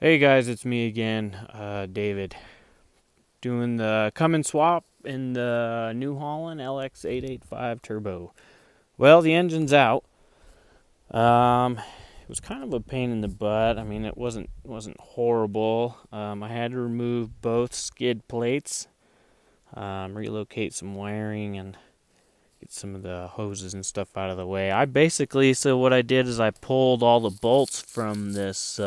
Hey guys, it's me again, David, doing the Cummins swap in the New Holland LX885 Turbo. Well, the engine's out. It was kind of a pain in the butt. I mean, it wasn't horrible. I had to remove both skid plates, relocate some wiring, and get some of the hoses and stuff out of the way. So what I did is I pulled all the bolts from this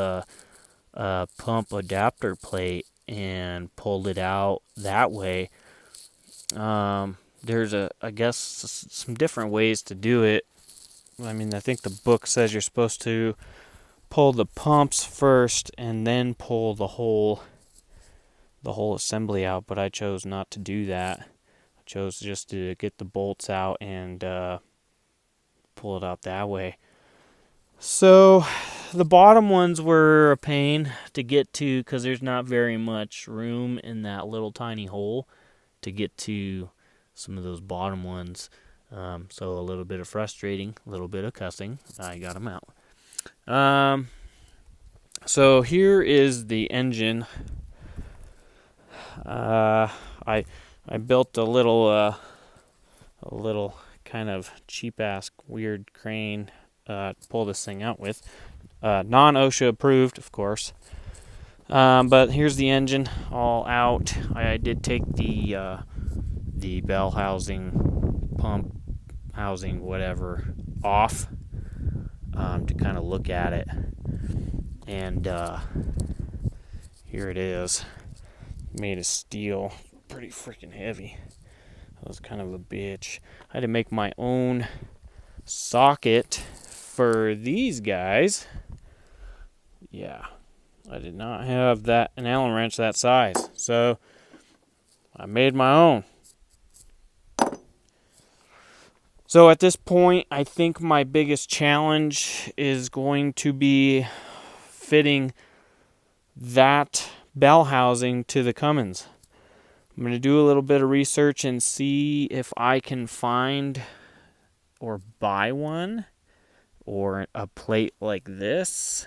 pump adapter plate and pulled it out that way. There's I guess some different ways to do it. I mean, I think the book says you're supposed to pull the pumps first and then pull the whole assembly out, but I chose not to do that. I chose just to get the bolts out and pull it out that way. So the bottom ones were a pain to get to because there's not very much room in that little tiny hole to get to some of those bottom ones. So a little bit of frustrating, a little bit of cussing. I got them out. So here is the engine. I built a little kind of cheap ass weird crane to pull this thing out with. Non-OSHA approved, of course. But here's the engine all out. I did take the bell housing, pump housing, whatever, off to kind of look at it. And here it is, made of steel, pretty freaking heavy. That was kind of a bitch. I had to make my own socket for these guys. Yeah, I did not have an Allen wrench that size, so I made my own. So at this point, I think my biggest challenge is going to be fitting that bell housing to the Cummins. I'm going to do a little bit of research and see if I can find or buy one or a plate like this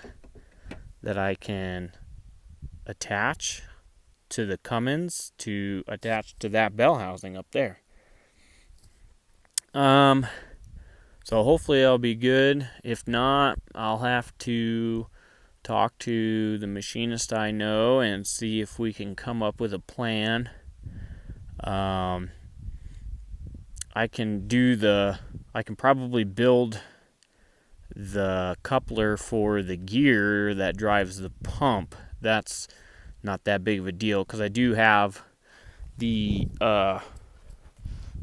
that I can attach to the Cummins to attach to that bell housing up there. So hopefully I'll be good. If not, I'll have to talk to the machinist I know and see if we can come up with a plan. I can probably build the coupler for the gear that drives the pump. That's not that big of a deal because I do have the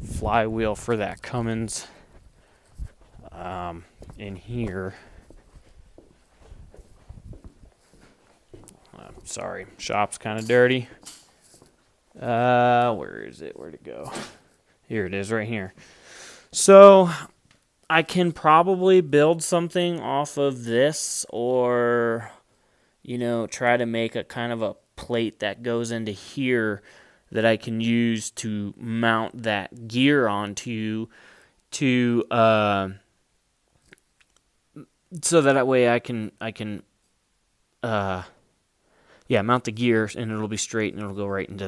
flywheel for that Cummins in here. Sorry, shop's kind of dirty. Where is it? Where'd it go? Here it is, right here. So I can probably build something off of this, or try to make a kind of a plate that goes into here that I can use to mount that gear onto to so that way I can mount the gear and it'll be straight and it'll go right into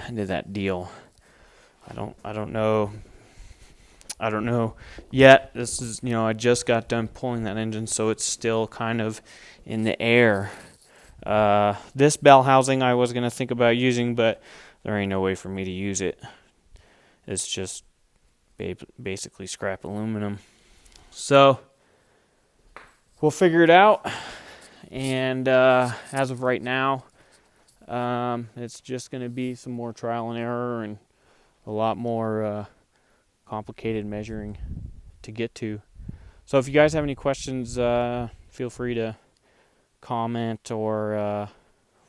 that deal. I don't know yet. This is, I just got done pulling that engine, so it's still kind of in the air. This bell housing I was going to think about using, but there ain't no way for me to use it. It's just basically scrap aluminum. So we'll figure it out. And as of right now, it's just going to be some more trial and error and a lot more complicated measuring to get to. So if you guys have any questions, feel free to comment or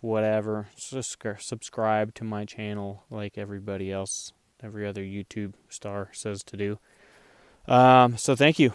whatever. Just subscribe to my channel like everybody else, every other YouTube star says to do. So thank you.